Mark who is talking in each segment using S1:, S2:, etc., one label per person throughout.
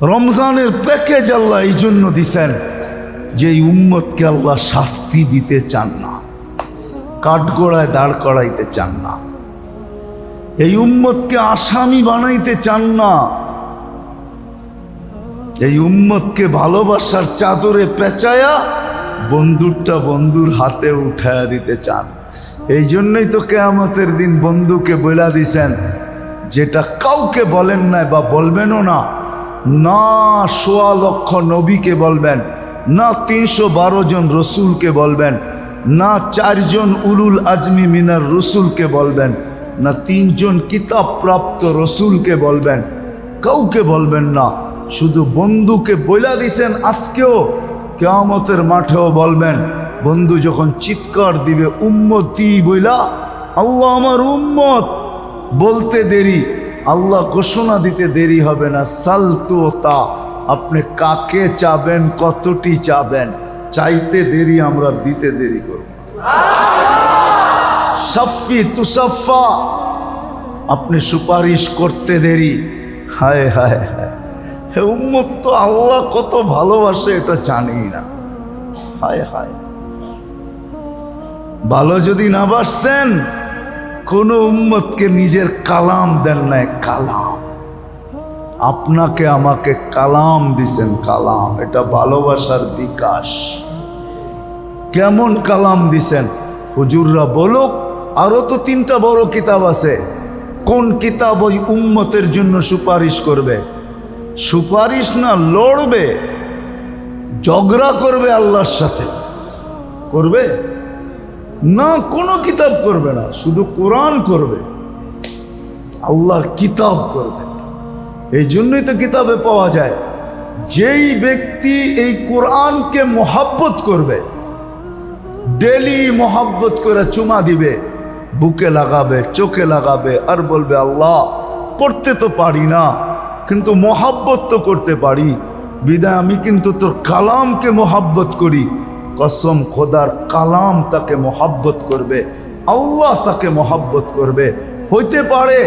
S1: রমজানের প্যাকেজ আল্লাহ এই জন্য দিছেন যে এই উম্মতকে আল্লাহ শাস্তি দিতে চান না, কাঠগড়ায় দাঁড় করাইতে চান না, এই উম্মতকে আসামি বানাইতে চান না, এই উম্মতকে ভালোবাসার চাদরে পেঁচায়া বন্দুকটা বন্ধুর হাতে উঠায়া দিতে চান। এই জন্যই তো কিয়ামতের দিন বন্ধুকে বইলা দিছেন যেটা কাউকে বলেন নাই বা বলবেনও না, না ১৬ লক্ষ নবীকে বলবেন, না ৩১২ জন রসুলকে বলবেন, না ৪ জন উলুল আজমি মিনার রসুলকে বলবেন, না ৩ জন কিতাব প্রাপ্ত রসুলকে বলবেন, কাউকে বলবেন না। শুধু বন্ধুকে বইলা দিছেন। আজকেও কিয়ামতের মাঠেও বলবেন। বন্ধু যখন চিৎকার দিবে উম্মতি বইলা, আল্লাহ আমার উম্মত বলতে দেরি, আল্লাহ ঘোষণা দিতে দেরি হবে না। সালতুতা, আপনি কাকে চাবেন, কতটি চাবেন, চাইতে দেরি, আমরা দিতে দেরি করব। সাফি তুসাফা, আপনি সুপারিশ করতে দেরি। হায় হায় হায়, হে উম্মত তো আল্লাহ কত ভালোবাসে এটা জানি না। হায় হায়, ভালো যদি না বাসতেন কোন উম্মতকে নিজের কালাম দেন নাই। কালাম, আপনাকে আমাকে কালাম দিছেন। কালাম এটা ভালোবাসার বিকাশ। কেমন কালাম দিছেন হুজুররা বলুক। আরো তো 3টা বড় কিতাব আছে। কোন কিতাব ওই উম্মতের জন্য সুপারিশ করবে? সুপারিশ না, লড়বে, ঝগড়া করবে আল্লাহর সাথে। করবে না, কোনো কিতাব করবে না, শুধু কোরআন করবে, আল্লাহর কিতাব করবে। এই জন্যই তো কিতাবে পাওয়া যায় যেই ব্যক্তি এই কোরআনকে মোহাব্বত করবে, ডেলি মোহাব্বত করে চুমা দিবে, বুকে লাগাবে, চোখে লাগাবে, আর বলবে আল্লাহ পড়তে তো পারি না কিন্তু মোহাব্বত তো করতে পারি, বিদায় আমি কিন্তু তোর কালামকে মোহাব্বত করি। কসম খোদার, কালাম তাকে মোহাব্বত করবে, আল্লাহ তাকে মোহাব্বত করবে। হইতে পারে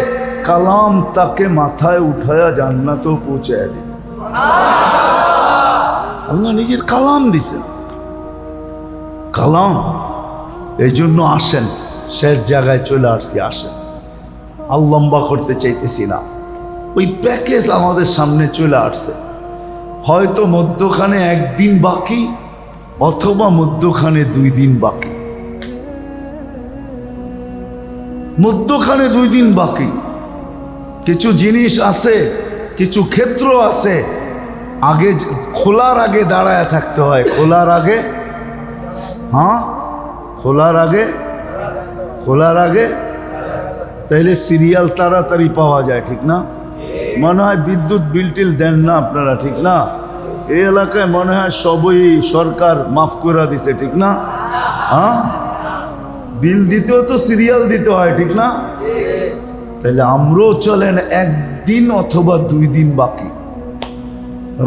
S1: কালাম তাকে মাথায় উঠায়া জান্নাতেও পৌঁছায় দিবে। আল্লাহ নিজের কালাম দিছেন। কালাম, এই জন্য আসেন, শেষ জায়গায় চলে আসছি। আসেন, আর লম্বা করতে চাইতেছি না। ওই প্যাকেজ আমাদের সামনে চলে আসছে। হয়তো মধ্যখানে 1 দিন বাকি, অথবা মধ্যখানে 2 দিন বাকি। মধ্যখানে 2 দিন বাকি। কিছু জিনিস আছে, কিছু ক্ষেত্র আছে, আগে খোলার আগে দাঁড়ায় থাকতে হয়। খোলার আগে, হ্যাঁ খোলার আগে, খোলার আগে, তাইলে সিরিয়াল তাড়াতাড়ি পাওয়া যায়, ঠিক না? মনে হয় বিদ্যুৎ বিল টিল দেন না আপনারা, ঠিক না? এই এলাকায় মনে হয় সবই সরকার মাফ করে দিছে, ঠিক না? হ্যাঁ, বিল দিতেও তো সিরিয়াল দিতে হয়, ঠিক না? তাহলে আমরাও চলেন 1 দিন অথবা 2 দিন বাকি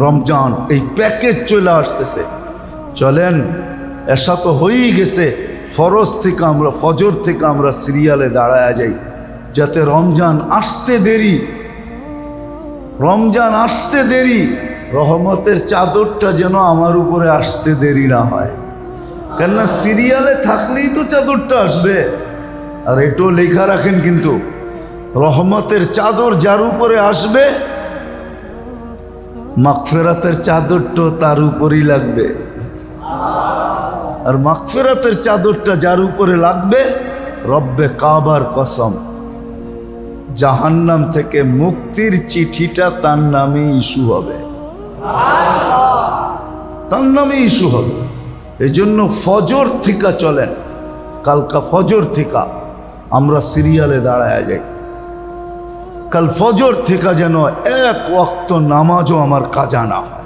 S1: রমজান, এই প্যাকেজ চলে আসতেছে। চলেন, এসা তো হয়েই গেছে, ফরজ থেকে আমরা, ফজর থেকে আমরা সিরিয়ালে দাঁড়ায় যাই, যাতে রমজান আসতে দেরি, রমজান আসতে দেরি, রহমতের চাদরটা যেন আমার উপরে আসতে দেরি না হয়। কেননা সিরিয়ালে থাকলেই তো চাদরটা আসবে। আর এটাও লেখা রাখেন কিন্তু, রহমতের চাদর যার উপরে আসবে, মাগফিরাতের চাদরটা তার উপরই লাগবে। আর মাগফিরাতের চাদরটা যার উপরে লাগবে, রব্বে কাবার কসম, জাহান্নাম থেকে মুক্তির চিঠিটা তার নামে ইস্যু হবে, তার নামে ইস্যু হবে। এই জন্য ফজর থেকে চলেন, কালকা ফজর থেকে আমরা সিরিয়ালে দাঁড়ায় যাই। কাল ফজর থেকে যেন 1 ওয়াক্ত নামাজও আমার কাজা না হয়।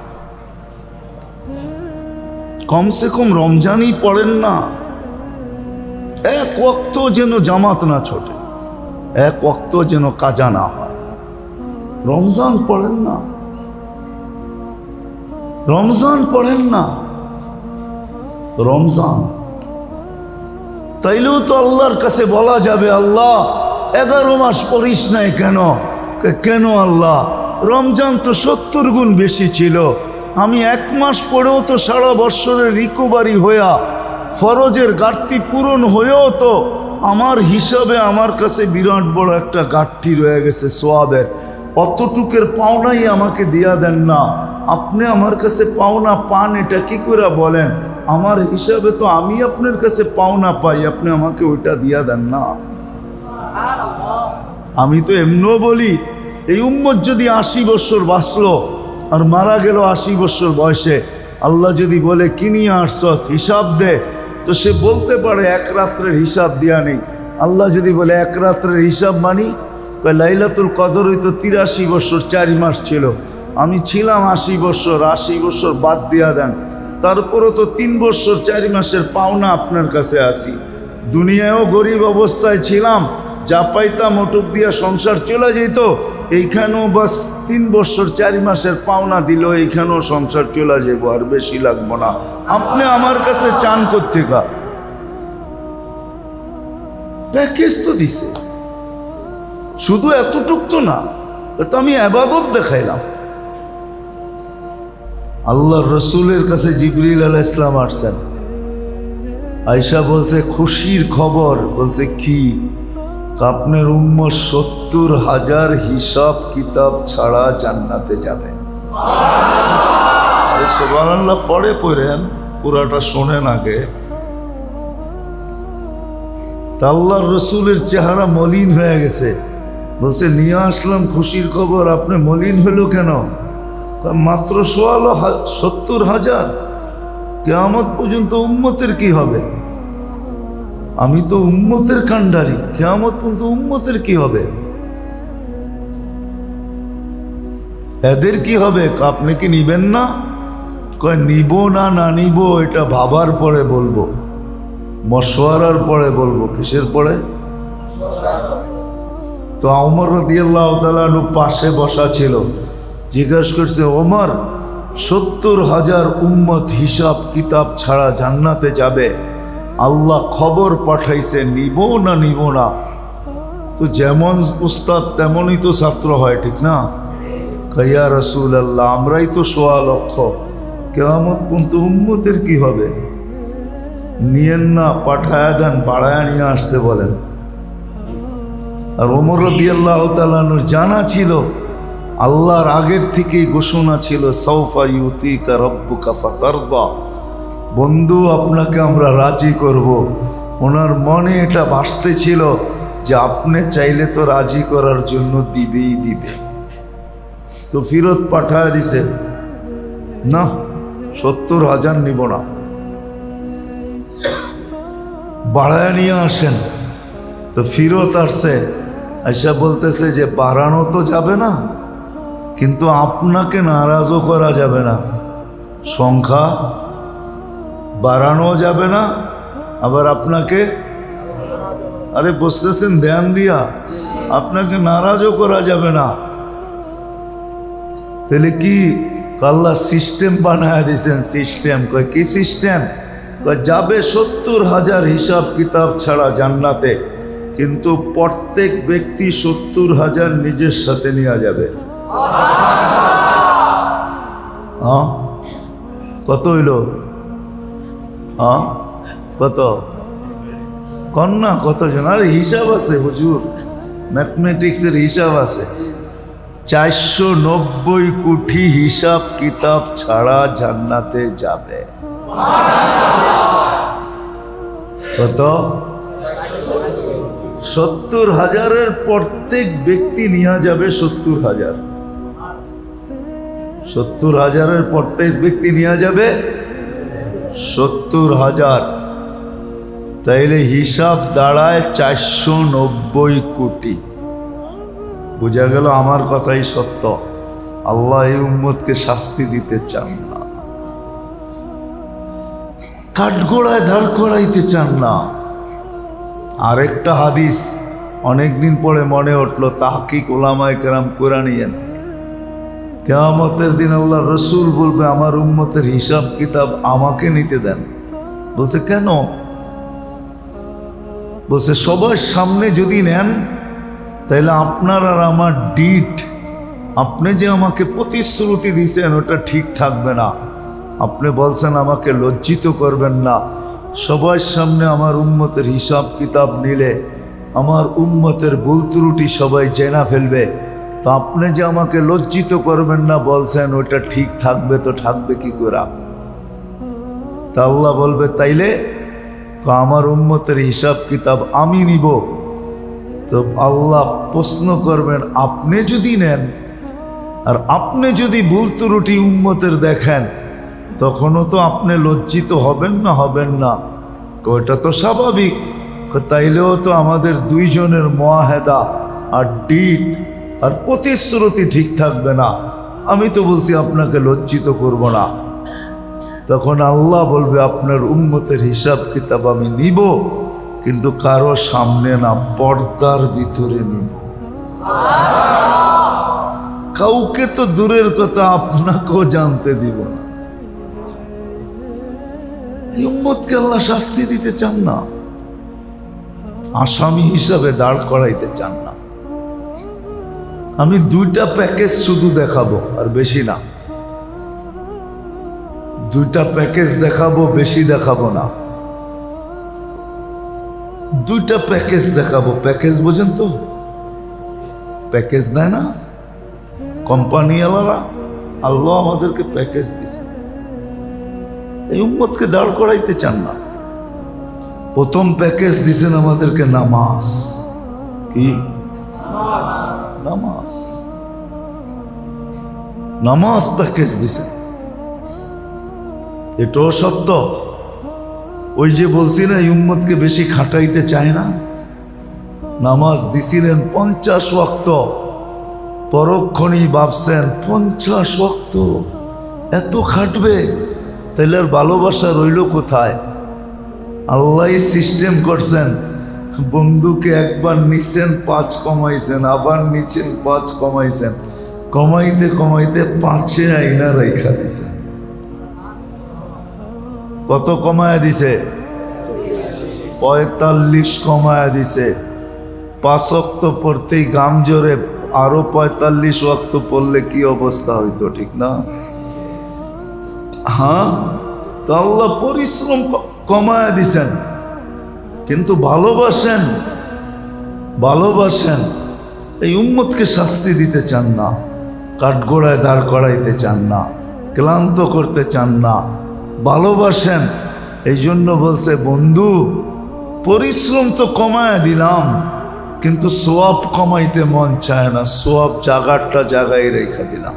S1: কমসে কম রমজানই পড়েন না, 1 ওয়াক্ত যেন জামাত না ছোটে, 1 ওয়াক্ত যেন কাজা না হয়। রমজান পড়েন না, রমজান পড়েন না, রমজান। তাইলেও তো আল্লাহর কাছে বলা যাবে, আল্লাহ 11 মাস পড়িস নাই কেন? কেন আল্লাহ? রমজান তো 70 গুণ বেশি ছিল। আমি 1 মাস পরেও তো সারা বৎসরের রিকভারি হইয়া ফরজের ঘাটতি পূরণ হয়েও তো আমার হিসাবে আমার কাছে বিরাট বড় একটা ঘাটতি রয়ে গেছে সোয়াবের। অতটুকের পাওনাই আমাকে দিয়া দেন না। আপনি আমার কাছে পাওনা পান, এটা কি করে বলেন? আমার হিসাবে তো আমি আপনার কাছে পাওনা পাই, আপনি আমাকে ওইটা দিয়া দেন না। আমি তো এমনও বলি, এই উম্মত যদি 80 বছর বাঁচলো আর মারা গেল 80 বছর বয়সে, আল্লাহ যদি বলে কি নিয়ে আসছ হিসাব দে, তো সে বলতে পারে 1 রাত্রের হিসাব দিয়া নেই। আল্লাহ যদি বলে 1 রাত্রের হিসাব মানি, লাইলাতুল কদর হইতো 83 বছর 4 মাস ছিল, আমি ছিলাম 80 বছর, 80 বছর বাদ দিয়া দেন, তারপরও তো 3 বছর 4 মাসের পাওনা আপনার কাছে আসি। দুনিয়ায়ও গরিব অবস্থায় ছিলাম, যা পাইতাম ওটুক দিয়া সংসার চলে যেত। এইখানেও বাস 3 বছর 4 মাসের পাওনা দিল, এইখানেও সংসার চলে যাবো, আর বেশি লাগবো না। আপনি আমার কাছে চান কোত্থেকা? প্যাকেজ তো দিছে, শুধু এতটুক তো না, তো আমি ইবাদত দেখাইলাম। আল্লাহর রসুলের কাছে জিবরিল আলাইহিস সালাম আসছেন। আয়েশা বলছে খুশির খবর। বলছে কি? আপনার উম্মত 70,000 হিসাব কিতাব ছাড়া জান্নাতে যাবে। সুবহানাল্লাহ পড়ে পড়েন, পুরাটা শোনেন আগে। তা আল্লাহর রসুলের চেহারা মলিন হয়ে গেছে। বলছে নিয়ে আসলাম খুশির খবর, আপনি মলিন হলো কেন? মাত্র 70,000। কিয়ামত পর্যন্ত উম্মতের কি হবে? আমি তো উম্মতের কান্ডারি, কিয়ামত পর্যন্ত উম্মতের কি হবে? এদের কি হবে? আপনি কি নিবেন না? কয় নিব না, না নিব এটা ভাবার পরে বলবো, মশওয়ারার পরে বলবো। কিসের পরে? তো ওমর রাদিয়াল্লাহু তাআলা আনহু পাশে বসা ছিল। জিজ্ঞাসা করছে, ওমর 70,000 উম্মত হিসাব কিতাব ছাড়া জান্নাতে যাবে, আল্লাহ খবর পাঠাইছে, নিব না নিব না? তো যেমন উস্তাদ তেমনই তো ছাত্র হয়, ঠিক না? ইয়া রাসূলুল্লাহ, আমরাই তো 1.25 লক্ষ, কিয়ামত পর্যন্ত উম্মতের কি হবে? নিয়েন না, পাঠায়া দেন, বাড়ায়া নিয়ে আসতে বলেন। আর ওমর রাদিয়াল্লাহু তাআলা আনহুর জানা ছিল, আল্লাহর আগের থেকেই ঘোষণা ছিল, সাউফা ইউতিকা রাব্বুকা ফাতারদা, বন্ধু আপনাকে আমরা রাজি করব। ওনার মনে এটা ভাসতেছিল যে আপনি চাইলে তো রাজি করার জন্য দিবেই দিবে। তো ফিরত পাঠায়া দিছে, না 70,000 নিব না, বাড়ায় নিয়ে আসেন। তো ফিরত আসছে, আয়সা বলতেছে যে বাড়ানো তো যাবে না, কিন্তু আপনাকে নারাজও করা যাবে না। সংখ্যা বাড়ানো যাবে না, আবার আপনাকে, আরে বসতেছেন ধ্যান দিয়া, আপনাকে নারাজও করা যাবে না। তাহলে কি আল্লাহ সিস্টেম বানায় দিয়েছেন? সিস্টেম। কয় কি সিস্টেম? কয় যাবে 70,000 হিসাব কিতাব ছাড়া জান্নাতে, কিন্তু প্রত্যেক ব্যক্তি 70,000 নিজের সাথে নিয়ে যাবে। হ্যাঁ, কত হইল? হ্যাঁ, কত? কন্যা কতজন? আরে হিসাব আছে হুজুর, ম্যাথমেটিক্সের হিসাব আছে। 490 কোটি হিসাব কিতাব ছাড়া জান্নাতে যাবে। কত? 70,000-এর প্রত্যেক ব্যক্তি নিয়ে যাবে 70,000। 70,000-এর প্রত্যেক ব্যক্তি নিয়ে যাবে 70,000। তাইলে হিসাব দাঁড়ায় 490 কোটি। বোঝা গেল আমার কথাই সত্য। আল্লাহ এই উম্মতকে শাস্তি দিতে চান না, কাঠগোড়ায় দাঁড় করাইতে চান না। আরেকটা হাদিস অনেকদিন পরে মনে উঠলো, তাহকিক উলামায়ে কেরাম করে নিয়েন। কিয়ামতের দিন আল্লাহ রসুল বলবে, আমার উম্মতের হিসাব কিতাব আমাকে নিতে দেন। বলছে কেন? বলছে সবার সামনে যদি নেন, তাইলে আপনার আর আমার ডিট আপনি যে আমাকে প্রতিশ্রুতি দিয়েছেন ওটা ঠিক থাকবে না। আপনি বলছেন আমাকে লজ্জিত করবেন না, সবার সামনে আমার উম্মতের হিসাব কিতাব নিলে আমার উম্মতের ভুল ত্রুটি সবাই জেনা ফেলবে। তো আপনি যে আমাকে লজ্জিত করবেন না বলছেন ওটা ঠিক থাকবে, তো থাকবে কি করে? তা আল্লাহ বলবে তাইলে আমার উম্মতের হিসাব কিতাব আমি নিব। তো আল্লাহ প্রশ্ন করবেন আপনি যদি নেন আর আপনি যদি ভুল ত্রুটি উম্মতের দেখেন তখনও তো আপনি লজ্জিত হবেন না? হবেন না? ওইটা তো স্বাভাবিক। তাইলেও তো আমাদের দুইজনের মুআহাদা আর ডিড আর প্রতিশ্রুতি ঠিক থাকবে না। আমি তো বলছি আপনাকে লজ্জিত করব না। তখন আল্লাহ বলবে আপনার উম্মতের হিসাব কিতাব আমি নিব, কিন্তু কারো সামনে না, পর্দার ভিতরে নিব। কাউকে তো দূরের কথা আপনাকেও জানতে দিব না। এই উম্মতকে আল্লাহ শাস্তি দিতে চান না, আসামি হিসাবে দাঁড় করাইতে চান না। আমি দুইটা প্যাকেজ শুধু দেখাবো আর বেশি না। দুইটা প্যাকেজ দেখাবো, বেশি দেখাবো না। দুইটা প্যাকেজ দেখাবো। প্যাকেজ বোঝেন তো? প্যাকেজ দেয় না কোম্পানিওয়ালারা? আল্লাহ আমাদেরকে প্যাকেজ দিছে। এই উম্মতকে দাঁড় করাইতে চান না। প্রথম প্যাকেজ দিছেন আমাদেরকে নামাজ। কি নামাজ? নামাজ প্যাকেজ দিছেন। এটাও সত্য। ওই যে বলছি না, এই উম্মতকে বেশি খাটাইতে চায় না। নামাজ দিছিলেন 50 ওয়াক্ত। পরক্ষণেই ভাবছেন 50 ওয়াক্ত এত খাটবে, তাহলে আর ভালোবাসা রইল কোথায়? আল্লাহ সিস্টেম করছেন, বন্ধুকে একবার নিচ্ছেন 5 কমাইছেন, আবার নিচ্ছেন 5 কমাইছেন, কমাইতে কমাইতে 5-এ আইনা রেখা দিছেন। কত কমায়া দিছে? 45 কমায়া দিছে। 5 ওয়াক্ত পড়তেই গাম জোরে, আরো 45 ওয়াক্ত পড়লে কি অবস্থা হইতো, ঠিক না? হ্যাঁ, তো আল্লাহ পরিশ্রম কমায়া দিছেন, কিন্তু ভালোবাসেন। ভালোবাসেন, এই উম্মতকে শাস্তি দিতে চান না, কাঠগোড়ায় দাঁড় করাইতে চান না, ক্লান্ত করতে চান না। ভালোবাসেন, এই জন্য বলছে বন্ধু পরিশ্রম তো কমায় দিলাম, কিন্তু সোয়াব কমাইতে মন চায় না, সোয়াব জাগারটা জাগাই রেখা দিলাম।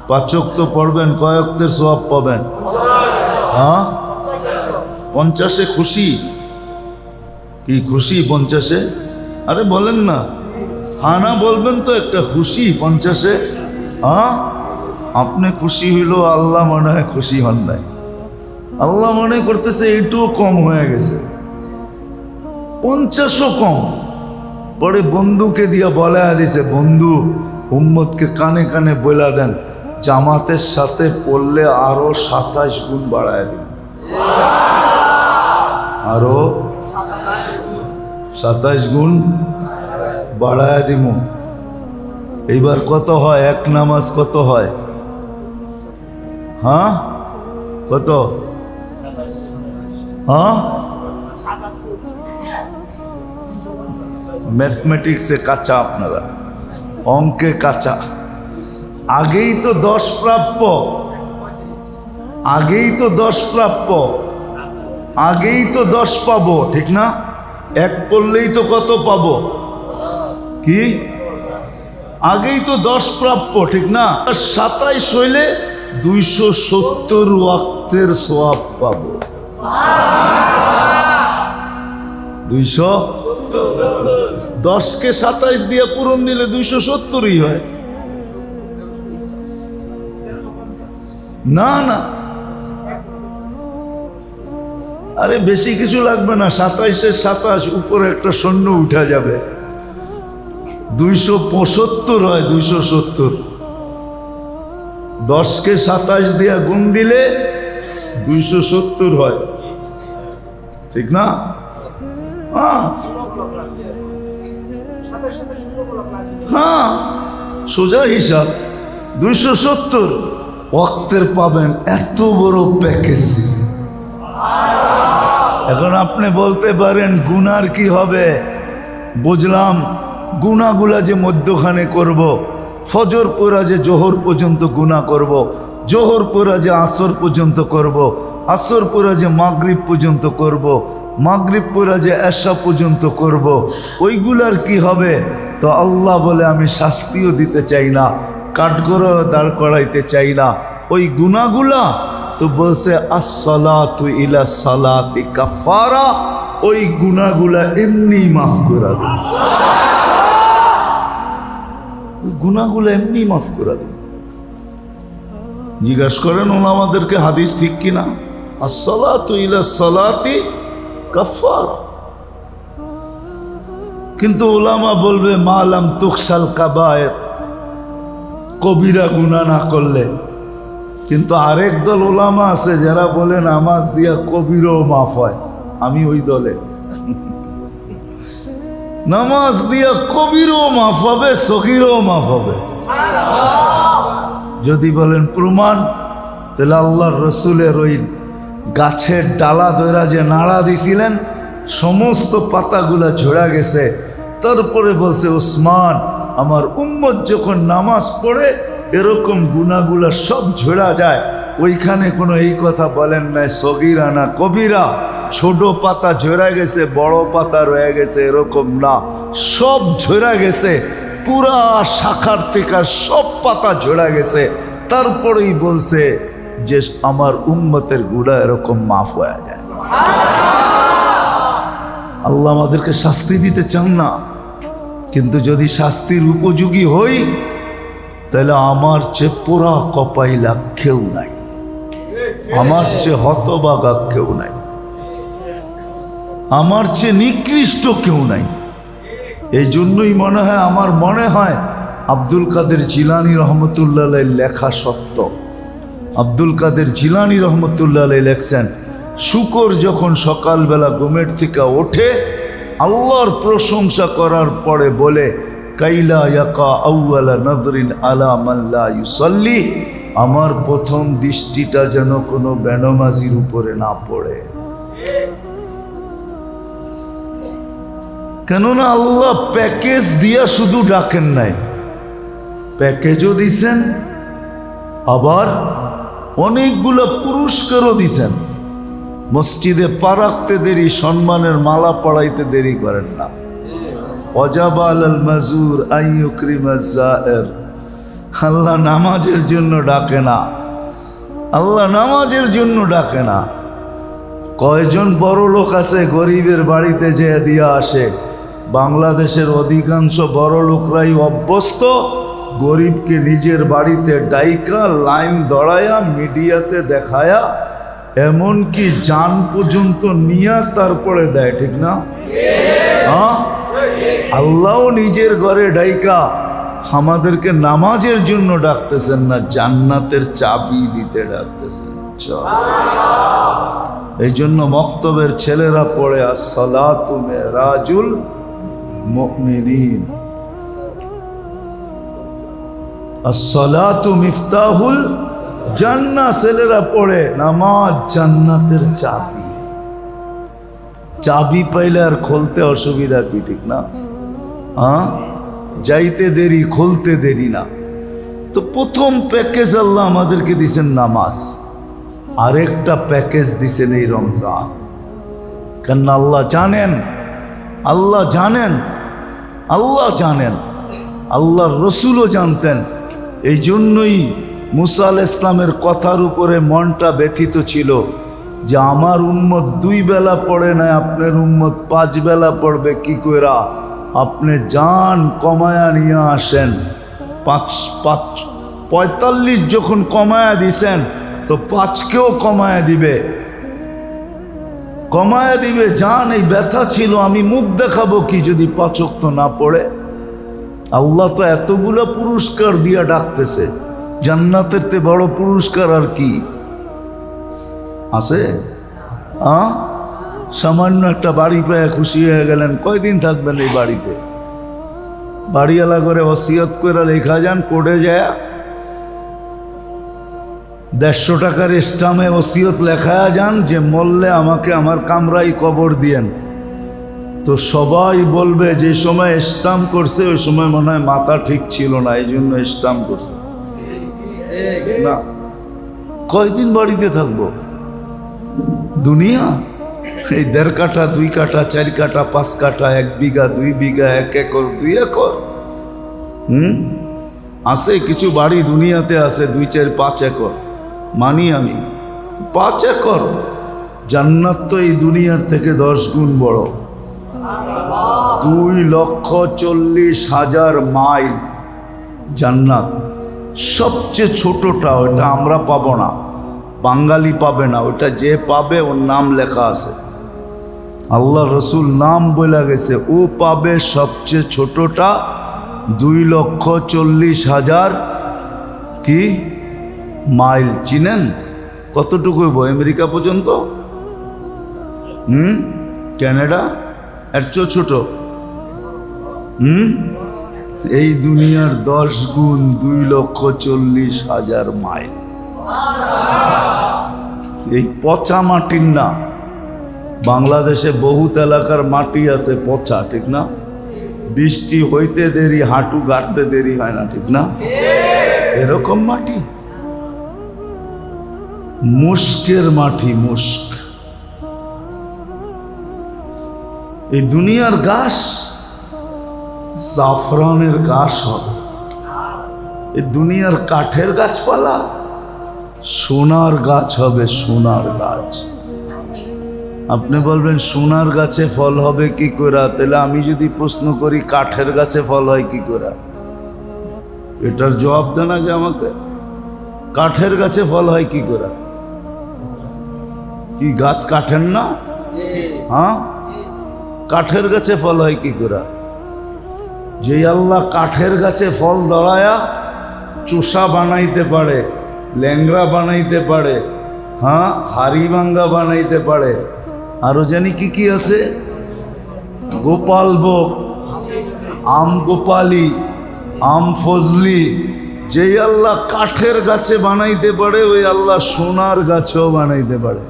S1: 5 ওয়াক্ত পড়বেন, কয় ওয়াক্তের সোয়াব পাবেন? হ্যাঁ, 50-এ খুশি? কি খুশি 50-এ? আরে বলেন না, হ্যাঁ না বলবেন তো একটা খুশি 50-এ? হ্যাঁ, আপনি খুশি হইল, আল্লাহ মনে হয় খুশি হন নাই। আল্লাহ মনে করতেছে এইটুও কম হয়ে গেছে, 50ও কম। পরে বন্ধুকে দিয়া বলা দিছে, বন্ধু উম্মতকে কানে কানে বলা দেন জামাতের সাথে পড়লে আরো 27 গুণ বাড়ায় দিন, আরো 27 গুণ বাড়ায় দিব। এইবার কত হয়? এক নামাজ কত হয়? হ্যাঁ, কত? হ্যাঁ, ম্যাথমেটিক্সে কাঁচা, আপনারা অঙ্কে কাঁচা। আগেই তো 10 প্রাপ্য, আগেই তো 10 প্রাপ্য, আগেই তো 10 পাবো, ঠিক না? এক পড়লেই তো কত পাবো? কি আগেই তো 10 প্রাপ্য, ঠিক না? 27 হইলে 270 ওয়াক্তের সোয়াব পাবো। 210-কে 27 দিয়ে পূরণ দিলে 270ই হয়। না না, আরে বেশি কিছু লাগবে না, 27-এর 27 উপরে একটা শূন্য উঠা যাবে, 275 হয়। 270 10-কে 27 দিয়ে গুণ দিলে 270 হয়, ঠিক না? হ্যাঁ, হ্যাঁ, সোজা হিসাব 270 ওয়াক্তের পাবেন, এত বড় প্যাকেজ দিছে। এখন আপনি বলতে পারেন গুনার কি হবে? বুঝলাম, গুনাগুলা যে মধ্যখানে করব, ফজর পড়া যে জোহর পর্যন্ত গুনাহ করব, জোহর পড়া যে আসর পর্যন্ত করব, আসর পড়া যে মাগরিব পর্যন্ত করব, মাগরিব পড়া যে এশা পর্যন্ত করব, ওইগুলার কি হবে? তো আল্লাহ বলে আমি শাস্তিও দিতে চাই না, কাঠগড়াও দাঁড় করাইতে চাই না। ওই গুনাহগুলা তো বলছে আসসালাতু ইলা সালাতি কাফারা, ওই গুনাহগুলা এমনি মাফ করে দেব, গুনাহগুলা এমনি মাফ করে দেব। জিজ্ঞাসা করেন ওলামাদেরকে হাদিস ঠিক কিনা? আসসালাতু ইলা সালাতি কাফারা। কিন্তু ওলামা বলবে মালাম তুকসাল কাবায়ের, কবিরা গুনাহ না করলে। কিন্তু আরেক দল ওলামা আছে যারা বলে নামাজ দিয়া কবিরও মাফ হয়। আমি ওই দলে। নামাজ দিয়া কবিরও মাফ হবে, সগীরও মাফ হবে। যদি বলেন প্রমাণ, তাহলে আল্লাহর রসুলের ওই গাছের ডালা দইরা যে নাড়া দিছিলেন, সমস্ত পাতাগুলা ঝরা গেছে। তারপরে বলছে ওসমান, আমার উম্মত যখন নামাজ পড়ে এরকম গুনাহগুলা সব ঝরা যায়। ওইখানে কোনো এই কথা বলেন নাই সগীরা না কবিরা, ছোট পাতা ঝরা গেছে, বড় পাতা রয়ে গেছে, এরকম না, সব ঝরা গেছে, পুরা শাখার থেকে সব পাতা ঝরা গেছে। তারপরেই বলছে যে আমার উম্মতের গুনাহ এরকম মাফ হয়ে যায়। আল্লাহ আমাদেরকে শাস্তি দিতে চান না, কিন্তু যদি শাস্তির উপযোগী হই তাহলে আমার চেয়ে পোড়া কপাইলা কেউ নাই, আমার চেয়ে হতবাগা কেউ নাই, আমার চেয়ে নিকৃষ্ট কেউ নাই। এই জন্যই আমার মনে হয় আব্দুল কাদের জিলানী রহমতুল্লাহ আলাইহির লেখা সত্য। আব্দুল কাদের জিলানী রহমতুল্লাহ আলাইহি লেখছেন, শুকর যখন সকালবেলা ঘুমের থেকে ওঠে আল্লাহর প্রশংসা করার পরে বলে কাইলা ইয়াকা আউয়ালা নজরিন আলা মান লা ইউসাল্লি, আমার প্রথম দৃষ্টিটা যেন কোনো বেনমাজির উপরে না পড়ে। কেননা আল্লাহ প্যাকেজ দিয়া শুধু ডাকেন নাই, প্যাকেজও দিছেন, আবার অনেকগুলো পুরস্কারও দিছেন। মসজিদে পা রাখতে দেরি, সম্মানের মালা পড়াইতে দেরি করেন না। ওয়াজাবা আলাল মাজুর আন ইউকরিমা যায়ের, আল্লাহ নামাজের জন্য ডাকে না, আল্লাহ নামাজের জন্য ডাকে না। কয়জন বড় লোক আছে গরিবের বাড়িতে যেয়ে দিয়া আসে? বাংলাদেশের অধিকাংশ বড় লোকরাই অভ্যস্ত গরিবকে নিজের বাড়িতে ডাইকা লাইন দড়ায়া মিডিয়াতে দেখায়া, এমনকি জান পর্যন্ত নিয়া তারপরে দেয়, ঠিক না? হ্যাঁ, আল্লাহও নিজের ঘরে ডাইকা আমাদেরকে নামাজের জন্য ডাকতেছেন না, জান্নাতের চাবি দিতে ডাকতেছেন। এই জন্য মক্তবের ছেলেরা পড়ে আসসালাতু মিরাজুল মুমিনিন, আসসালাতু মিফতাহুল জান্নাহ। ছেলেরা পড়ে নামাজ জান্নাতের চাবি। চাবি পাইলে আর খুলতে অসুবিধা কি, ঠিক না? হ্যাঁ, যাইতে দেরি খুলতে দেরি না। তো প্রথম প্যাকেজ আল্লাহ আমাদেরকে দিছেন নামাজ, আরেকটা প্যাকেজ দিছেন এই রমজান। কেন আল্লাহ জানেন, আল্লাহ জানেন, আল্লাহ জানেন, আল্লাহর রসুলও জানতেন। এই জন্যই মুসা আলাইহিস ইসলামের কথার উপরে মনটা ব্যথিত ছিল যে আমার উম্মত 2 বেলা পড়ে না, আপনার উম্মত 5 বেলা পড়বে কি কইরা? আপনি যান কমায়া নিয়ে আসেন। 45 যখন কমায়া দিছেন তো 5কেও কমায়া দিবে, কমায়া দিবে। যান, এই ব্যথা ছিল, আমি মুখ দেখাবো কি যদি 5 ওয়াক্ত না পড়ে? আল্লাহ তো এতগুলো পুরস্কার দিয়া ডাকতেছে, জান্নাতের তে বড় পুরস্কার আর কি আছে? সামান্য একটা বাড়ি পেয়ে খুশি হয়ে গেলেন, কয়দিন থাকবেন এই বাড়িতে? বাড়িওয়ালা করে ওসিয়ত করে লেখা যান, কোর্টে যায় 150 টাকার স্টামে ওসিয়ত লেখা যান যে মরলে আমাকে আমার কামরাই কবর দিয়েন। তো সবাই বলবে যে সময় স্টাম্প করছে ওই সময় মনে হয় মাথা ঠিক ছিল না, এই জন্য স্টাম্প করছে না। কয়দিন বাড়িতে থাকবো? দুনিয়া এই 1.5 কাঠা 2 কাঠা 4 কাঠা 5 কাঠা 1 বিঘা 2 বিঘা 1 একর 2 একর আছে কিছু বাড়ি দুনিয়াতে আছে 2 4 5 একর, মানি আমি 5 একর। জান্নাত তো এই দুনিয়ার থেকে 10 গুণ বড়। 2,40,000 মাইল জান্নাত। সবচেয়ে ছোটটা ওটা আমরা পাবো না, বাঙালি পাবে না, ওটা যে পাবে ওর নাম লেখা আছে, আল্লাহ রসুল নাম বলে গেছে, ও পাবে সবচেয়ে ছোটটা। 2,40,000 কি মাইল। চিনেন কতটুকু হইব? আমেরিকা পর্যন্ত, ক্যানাডা এর চেয়ে ছোট। এই দুনিয়ার 10 গুণ, 2,40,000 মাইল। এই পচা মাটির না, বাংলাদেশে বহুত এলাকার মাটি আছে পচা, ঠিক না? বৃষ্টি হইতে দেরি, হাঁটু গাড়তে দেরি হয় না, ঠিক না? এরকম মাটি, মুস্কের মাটি, মুস্ক। এই দুনিয়ার ঘাস জাফরানের ঘাস হবে, এই দুনিয়ার কাঠের গাছপালা সোনার গাছ হবে, সোনার গাছ। আপনি বলবেন সোনার গাছে ফল হবে কি করে? তাহলে আমি যদি প্রশ্ন করি কাঠের গাছে ফল হয় কি করে, এটার জবাব দেন আগে আমাকে। কাঠের গাছে ফল হয় কি করে? কি গাছ কাঠের না? হ্যাঁ, কাঠের গাছে ফল হয় কি করে? যে আল্লাহ কাঠের গাছে ফল দাঁড়ায়া চোষা বানাইতে পারে, ল্যাংরা বানাইতে পারে, হ্যাঁ হাড়ি ভাঙ্গা বানাইতে পারে, আরো জানি কি কি আছে, গোপাল ভোগ, আম গোপালি, আম ফজলি। যে আল্লাহ কাঠের গাছে বানাইতে পারে ওই আল্লাহ সোনার গাছেও বানাইতে পারে।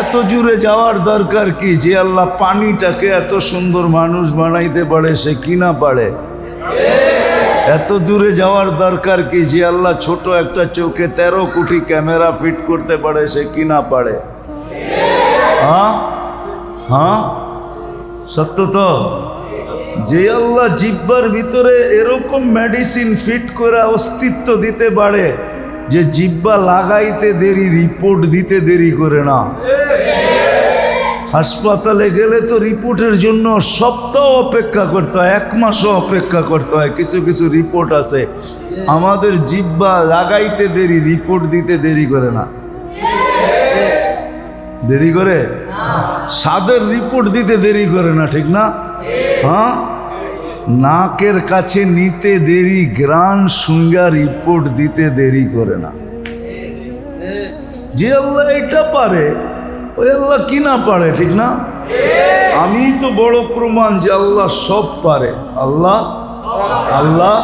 S1: এত জুড়ে যাওয়ার দরকার কি? যে আল্লাহ পানিটাকে এত সুন্দর মানুষ বানাইতে পারে সে কি না পারে? এত দূরে যাওয়ার দরকার কি? যে আল্লাহ ছোট একটা চোখে 13 কোটি ক্যামেরা ফিট করতে পারে সে কি না পারে? হ্যাঁ হ্যাঁ, সত্য তো। যে আল্লাহ জিহ্বার ভিতরে এরকম মেডিসিন ফিট করে অস্তিত্ব দিতে পারে যে জিহ্বা লাগাইতে দেরি, রিপোর্ট দিতে দেরি করে না। হাসপাতালে গেলে তো রিপোর্টের জন্য সপ্তাহ অপেক্ষা করতে হয়, 1 মাসও অপেক্ষা করতে হয়। কিছু কিছু রিপোর্ট আছে আমাদের জিহ্বা লাগাইতে দেরি, রিপোর্ট দিতে দেরি করে না। দেরি করে? স্বাদের রিপোর্ট দিতে দেরি করে না, ঠিক না? হ্যাঁ, নাকের কাছে নিতে দেরি, গ্রান সুঙ্গা রিপোর্ট দিতে দেরি করে না। যে আল্লাহ এটা পারে ওই আল্লাহ কি না পারে, ঠিক না? আমি তো বড় প্রমাণ যে আল্লাহ সব পারে। আল্লাহ আল্লাহ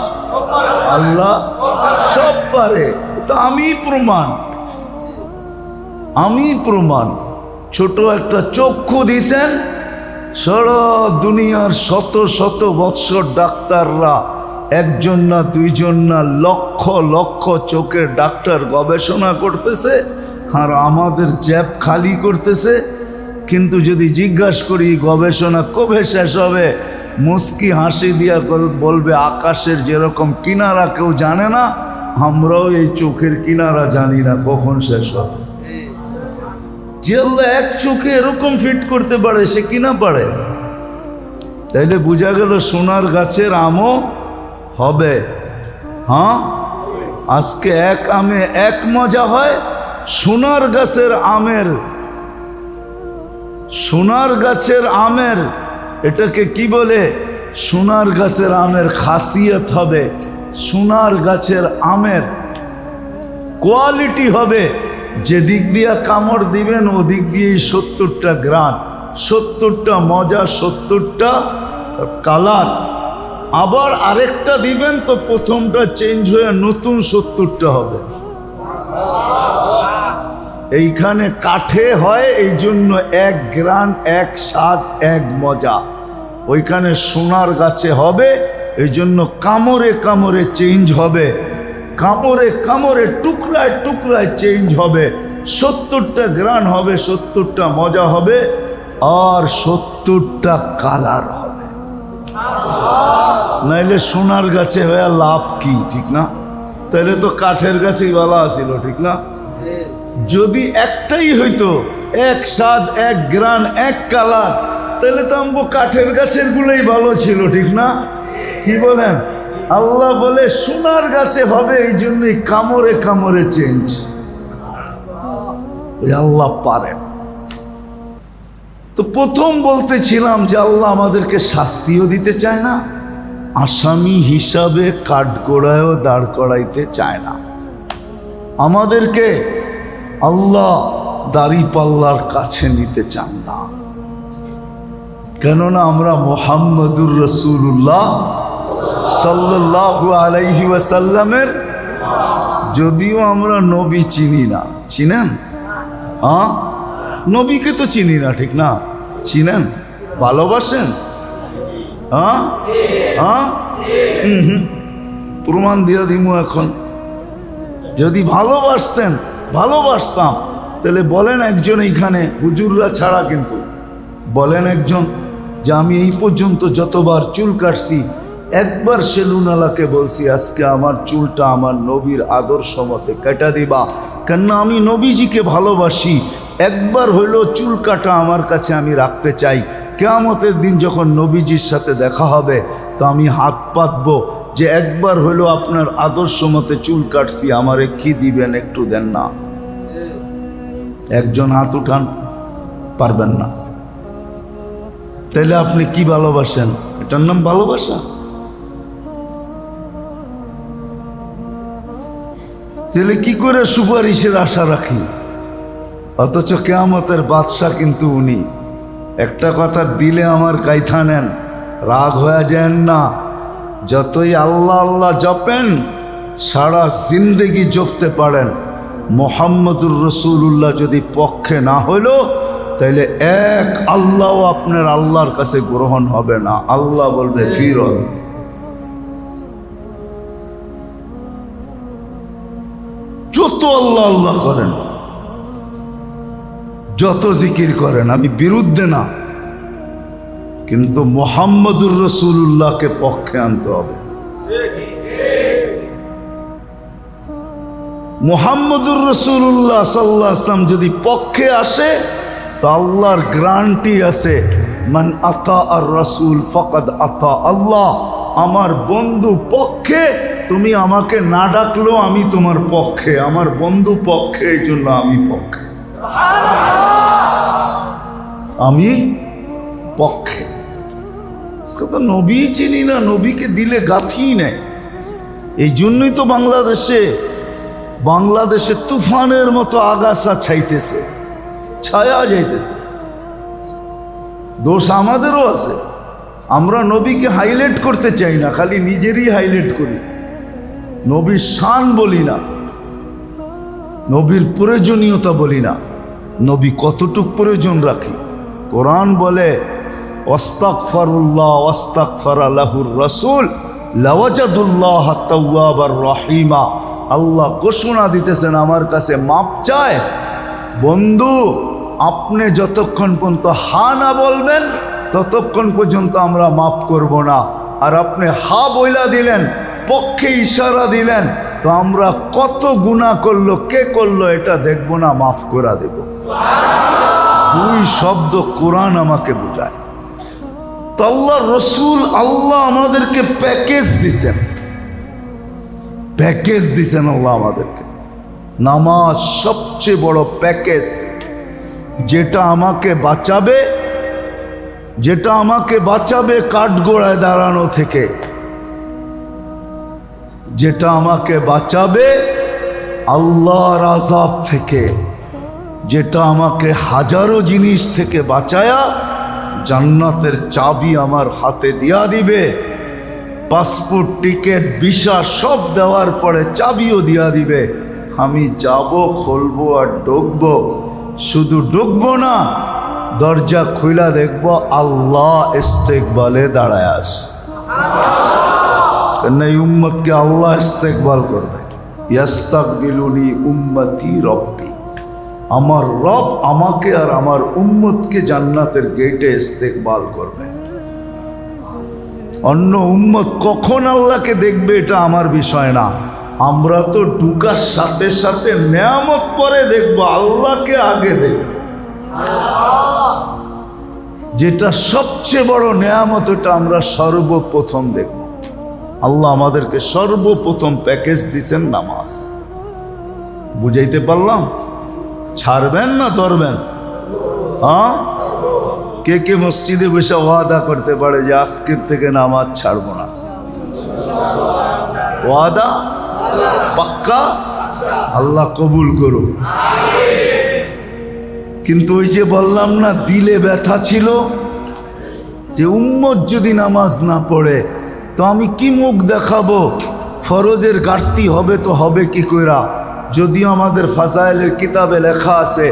S1: আল্লাহ সব পারে, তো আমি প্রমাণ, আমি প্রমাণ। ছোট একটা চক্ষু দিছেন, সারা দুনিয়ার শত শত বৎসর ডাক্তাররা, 1জন না 2জন না, লক্ষ লক্ষ চোখের ডাক্তার গবেষণা করতেছে আর আমাদের জ্যাব খালি করতেছে। কিন্তু যদি জিজ্ঞাসা করি গবেষণা কবে শেষ হবে, মুস্কি হাসি দিয়া বলবে আকাশের যেরকম কিনারা কেউ জানে না, আমরাও এই চোখের কিনারা জানি না কখন শেষ হবে। যে আল্লাহ এক চোখে এরকম ফিট করতে পারে সে কিনা পারে? তাইলে বোঝা গেল সোনার গাছের আমও হবে। হ্যাঁ, আজকে এক আমে এক মজা হয়। সোনার গাছের আমের, সোনার গাছের আমের এটাকে কি বলে? সোনার গাছের আমের খাসিয়ত হবে, সোনার গাছের আমের কোয়ালিটি হবে, যে দিক দিয়া কামড় দিবেন ওদিক দিয়েই 70টা গ্রান, 70টা মজা, 70টা কালার। আবার আরেকটা দিবেন তো প্রথমটা চেঞ্জ হয়ে নতুন 70টা হবে। এইখানে কাঠে হয়, এই জন্য এক গ্রান, এক স্বাদ, এক মজা। ওইখানে সোনার গাছে হবে, এই জন্য কামড়ে কামড়ে চেঞ্জ হবে, কামড়ে কামড়ে টুকরায় টুকরায় চেঞ্জ হবে। 70টা গ্রান হবে, 70টা মজা হবে, আর 70টা কালার হবে। নাইলে সোনার গাছে হয়ে লাভ কি, ঠিক না? তাহলে তো কাঠের গাছেই ভালো আছিল, ঠিক না? যদি একটাই হইতো, এক স্বাদ, এক গ্রান, এক কালার, তাহলে তো আমগো কাঠের গাছের গুলোই ভালো ছিল, ঠিক না? কি বলেন? আল্লাহ বলে সোনার গাছে হবে, এই জন্যই কামড়ে কামড়ে চেঞ্জ। আল্লাহ পারেন। তো প্রথম বলতেছিলাম যে আল্লাহ আমাদেরকে শাস্তিও দিতে চায় না, আসামি হিসাবে কাঠগড়ায়ও দাঁড় করাইতে চায় না। আমাদেরকে আল্লাহ দাড়িপাল্লার কাছে নিতে চান না, কেননা আমরা মুহাম্মদুর রাসূলুল্লাহ সাল্লাল্লাহু আলাইহি ওয়াসাল্লামের, যদিও আমরা নবী চিনি না। চিনেন? নবীকে তো চিনি না, ঠিক না? চিনেন? ভালোবাসেন? প্রমাণ দিয়া দিমু এখন। যদি ভালোবাসতেন, ভালোবাসতাম, তাহলে বলেন একজন এইখানে, হুজুররা ছাড়া কিন্তু বলেন একজন যে আমি এই পর্যন্ত যতবার চুল কাটছি, একবার সেলুনালাকে বলছি আজকে আমার চুলটা আমার নবীর আদর্শ মতে কেটে দিবা, কেননা আমি নবীজিকে ভালোবাসি। একবার হইল চুল কাটা আমার কাছে আমি রাখতে চাই। কিয়ামতের দিন যখন নবীজির সাথে দেখা হবে, তো আমি হাত পাতবো যে একবার হইল আপনার আদর্শ মতে চুল কাটছি, আমারে কি দিবেন একটু দেন না। একজন হাত উঠান, পারবেন না। তাইলে আপনি কি ভালোবাসেন? এটার নাম ভালোবাসা? তাহলে কি করে সুপারিশের আশা রাখি? অথচ কিয়ামতের বাদশা কিন্তু উনি। একটা কথা দিলে আমার কাইথা নেন, রাগ হয়ে যান না। যতই আল্লাহ আল্লাহ জপেন, সারা জিন্দেগি জপতে পারেন, মুহাম্মদুর রাসূলুল্লাহ যদি পক্ষে না হইল, তাইলে এক আল্লাহ আপনার আল্লাহর কাছে গ্রহণ হবে না। আল্লাহ বলবে ফিরত। যত আল্লাহ আল্লাহ করেন, যত জিকির করেন, আমি বিরুদ্ধে না, কিন্তু মুহাম্মদুর রাসূলুল্লাহকে পক্ষে আনতে হবে। মুহাম্মদুর রাসূলুল্লাহ সাল্লাল্লাহু আলাইহি ওয়াসাল্লাম যদি পক্ষে আসে, তো আল্লাহর গ্যারান্টি আছে, মান আতা আর রাসূল ফাকাদ আতা আল্লাহ। আমার বন্ধু পক্ষে, তুমি আমাকে না ডাকলেও আমি তোমার পক্ষে, আমার বন্ধু পক্ষে, এই জন্য আমি পক্ষে, আমি পক্ষে। তো নবী চিনি না, নবীকে দিলে গাথি নেই। এই জন্যই তো বাংলাদেশে তুফানের মতো আগাছা ছাইতেছে, ছায়া যাইতেছে। দোষ আমাদেরও আছে। আমরা নবীকে হাইলাইট করতে চাই না, খালি নিজেরই হাইলাইট করি। নবীর শান বলি না, নবীর প্রয়োজনীয়তা বলি না, নবী কতটুক প্রয়োজন রাখি। কোরআন বলে ওয়াস্তাগফিরুল্লাহ ওয়াস্তাগফারা লাহুর রাসূল লাওয়াজাদুল্লাহ তাওয়াবার রহিমা। আল্লাহ ঘোষণা দিতেছেন আমার কাছে মাপ চায়। বন্ধু, আপনি যতক্ষণ পর্যন্ত হা না বলবেন, ততক্ষণ পর্যন্ত আমরা মাফ করব না। আর আপনি হা বইলা দিলেন, পক্ষে ইশারা দিলেন, তো আমরা কত গুনাহ করলো, কে করলো এটা দেখবো না, মাফ করে দেব। দুই শব্দ কোরআন আমাকে বোঝায়। তো আল্লাহ রসুল, আল্লাহ আমাদেরকে প্যাকেজ দিছেন, প্যাকেজ দিছেন আল্লাহ আমাদেরকে। নামাজ সবচেয়ে বড় প্যাকেজ, যেটা আমাকে বাঁচাবে কাঠগোড়ায় দাঁড়ানো থেকে, যেটা আমাকে বাঁচাবে আল্লাহর আযাব থেকে, যেটা আমাকে হাজারো জিনিস থেকে বাঁচায়া জান্নাতের চাবি আমার হাতে দিয়া দিবে, পাসপোর্ট, টিকিট, ভিসা সব দেওয়ার পরে চাবিও দিয়া দিবে। আমি যাব, খুলবো আর ঢুকবো। শুধু ঢুকবো না, দরজা খুইলা দেখব আল্লাহ ইস্তেকবালে দাঁড়ায় আছে। কেন এই উম্মতকে আল্লাহ ইস্তেকবাল করবে। ইয়াস্তাকবিলুনি উম্মতি রব্বি, আমার রব আমাকে আর আমার উম্মতকে জান্নাতের গেটে ইস্তেকবাল করবে। অন্য উম্মত কখন আল্লাহকে দেখবে এটা আমার বিষয় না। আমরা তো ঢুকার সাথে সাথে নেয়ামত পরে দেখব, আল্লাহকে আগে দেখব। যেটা সবচেয়ে বড় নেয়ামত ওটা আমরা সর্বপ্রথম দেখব। আল্লাহ আমাদেরকে সর্বপ্রথম প্যাকেজ দিছেন নামাজ। বুঝাইতে পারলাম? ছাড়বেন না ধরবেন? হ্যাঁ, কে কে মসজিদে বসে ওয়াদা করতে পারে যে আজকের থেকে নামাজ ছাড়বো না? ওয়াদা পাক্কা? আল্লাহ কবুল করুন। কিন্তু ওই যে বললাম না, দিলে ব্যথা ছিল যে উম্মত যদি নামাজ না পড়ে তো আমি কি মুখ দেখাবো? ফরজের ঘাটতি হবে তো হবে কি কইরা? যদিও আমাদের ফাজাইলের কিতাবে লেখা আছে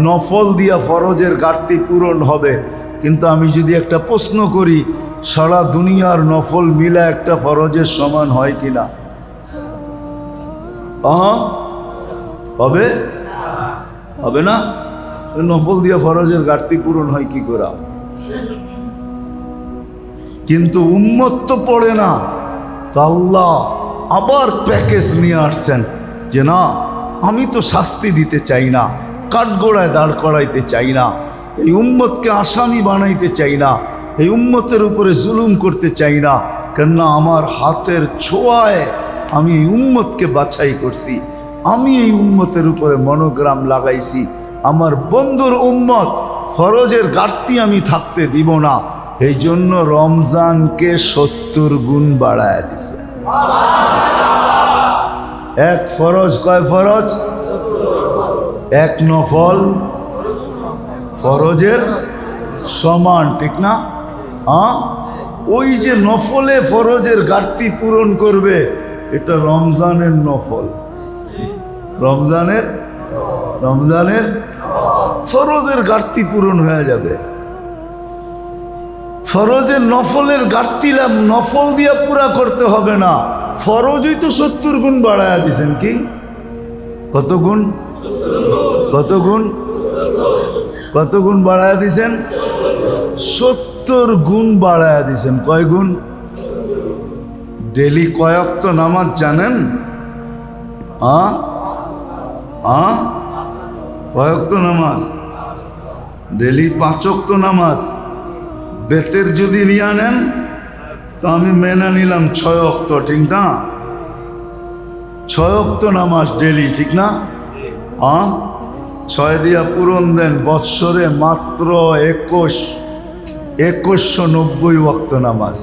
S1: নফল দিয়া ফরজের ঘাটতি পূরণ হবে, কিন্তু আমি যদি একটা প্রশ্ন করি, সারা দুনিয়ার নফল মিলা একটা ফরজের সমান হয় কিনা? হবে? হবে না? নফল দিয়া ফরজের ঘাটতি পূরণ হয় কি করা? কিন্তু উম্মত তো পড়ে না, তো আল্লাহ আবার প্যাকেজ নিয়ে আসছেন যে না, আমি তো শাস্তি দিতে চাই না, কাঠগোড়ায় দাঁড় করাইতে চাই না, এই উম্মতকে আসামি বানাইতে চাই না, এই উম্মতের উপরে জুলুম করতে চাই না। কেননা আমার হাতের ছোঁয়ায় আমি এই উম্মতকে বাছাই করছি, আমি এই উম্মতের উপরে মনোগ্রাম লাগাইছি। আমার বন্ধুর উম্মত, ফরজের ঘাটতি আমি থাকতে দিব না। এই জন্য রমজানকে 70 গুণ বাড়ায় দিছে। এক ফরজ কয় ফরজ? এক নফল ফরজের সমান, ঠিক না? ওই যে নফলে ফরজের ঘাটতি পূরণ করবে, এটা রমজানের নফল। রমজানের ফরজের ঘাটতি পূরণ হয়ে যাবে। ফরজের নফলের ঘাটতি নফল দিয়া পুরা করতে হবে না, ফরজই তো 70 গুণ বাড়ায়া দিছেন। কি কত গুণ? কত গুণ? কত গুণ বাড়ায়া দিছেন? 70 গুণ বাড়ায়া দিছেন। কয় গুণ? ডেলি কয়েক তো নামাজ জানেন? কয়েক তো নামাজ ডেলি 5 ওয়াক্ত নামাজ। বেতের যদি নিয়ে নেন তো আমি মেনে নিলাম 6 ওয়াক্ত, ঠিক না? 6 ওয়াক্ত নামাজ ডেলি, ঠিক না? 6 দিয়া পূরণ দেন, বৎসরে মাত্র 2190 ওয়াক্ত নামাজ।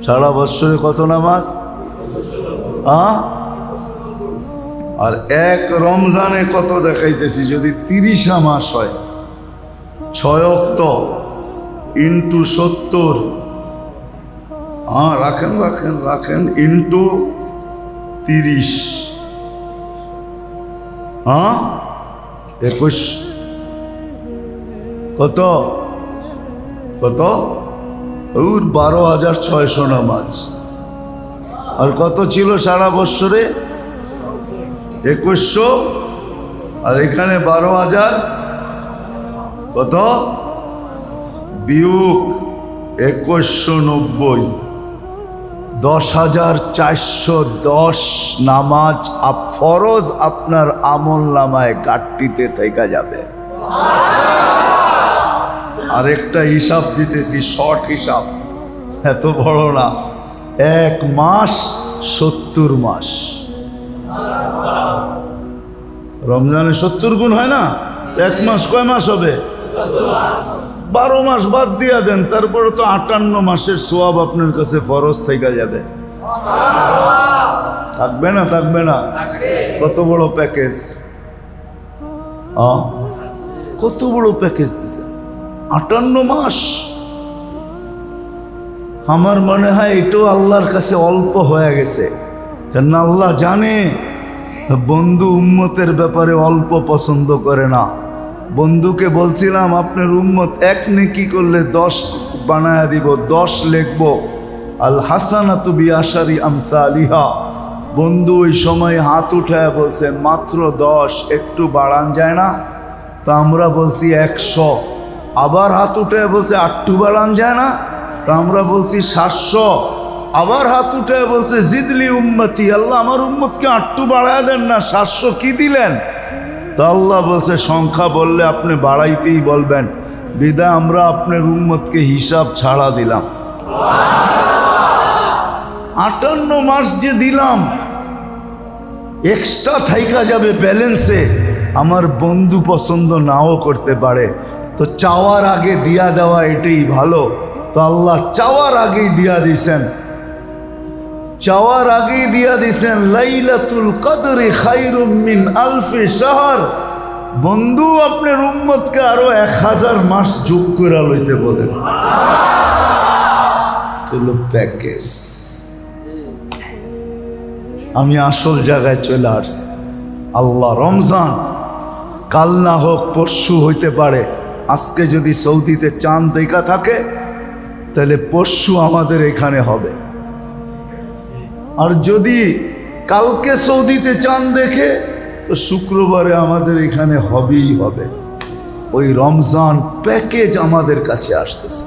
S1: সারা বৎসরে কত নামাজ? আর এক রমজানে কত দেখাইতেছি? যদি 30 মাস হয়, 6 ওয়াক্ত ইন্টু 70, রাখেন রাখেন রাখেন, ইন্টু 30, 21 কত? কত? 12,600 নামাজ। আর কত ছিল সারা বৎসরে? 2100, আর এখানে 12,000, কত? বিয়োগ 2190, 10,410 নামাজ ফরজ আপনার আমল নামায় ঘাটতিতে থেকে যাবে। আরেকটা হিসাব দিতেছি, শর্ট হিসাব, এত বড় না। 1 মাস 70 মাস। রমজানে 70 গুণ হয় না? 1 মাস কয় মাস হবে? 12 মাস বাদ দিয়া দেন, তারপরে তো 58 মাসের সোয়াব আপনার কাছে ফরজ থেকে যাবে। থাকবে না? থাকবে না? কত বড় প্যাকেজ! কত বড় প্যাকেজ দিছে! 58 মাস। আমার মনে হয় এটাও আল্লাহর কাছে অল্প হয়ে গেছে, কেন আল্লাহ জানে বন্ধু উম্মতের ব্যাপারে অল্প পছন্দ করে না। বন্ধুকে বলছিলাম আপনার উম্মত এক নেকি করলে 10 বানায়া দিব, 10 লিখবো। আল হাসানাতু বিআশারি আমসালিহা। বন্ধু ওই সময় হাত উঠায় বলছে মাত্র 10, একটু বাড়ান যায় না? তা আমরা বলছি 100। আবার হাত উঠায় বলছে আটটু বাড়ান যায় না? তা আমরা বলছি 700। আবার হাত উঠায় বলছে জিদলি উম্মতি, আল্লাহ আমার উম্মতকে আটটু বাড়ায় দেন না, 700 কি দিলেন? তা আল্লাহ বলছে সংখ্যা বললে আপনি বাড়াইতেই বলবেন, বিদায় আমরা আপনার উম্মতকে হিসাব ছাড়া দিলাম। 58 মাস যে দিলাম এক্সট্রা থাইকা যাবে ব্যালেন্সে, আমার বন্ধু পছন্দ নাও করতে পারে। তো চাওয়ার আগে দিয়া দেওয়া এটাই ভালো। তো আল্লাহ চাওয়ার আগেই দিয়া দিছেন, চাওয়ার আগেই দিয়া দিছেন লাইলাতুল কদরি খায়রুম মিন আলফি শাহর। বন্ধু আপনার উম্মতকে আরো 1000 মাস যোগ করে লইতে বলেন, চলো প্যাকেজ। আমি আসল জায়গায় চলে আসছি। আল্লাহ রমজান কাল না হোক পরশু হইতে পারে। আজকে যদি সৌদিতে চাঁদ দেখা থাকে তাহলে পরশু আমাদের এখানে হবে, আর যদি কালকে সৌদিতে চাঁদ দেখে তো শুক্রবারে আমাদের এখানে হবেই হবে। ওই রমজান প্যাকেজ আমাদের কাছে আসতেছে।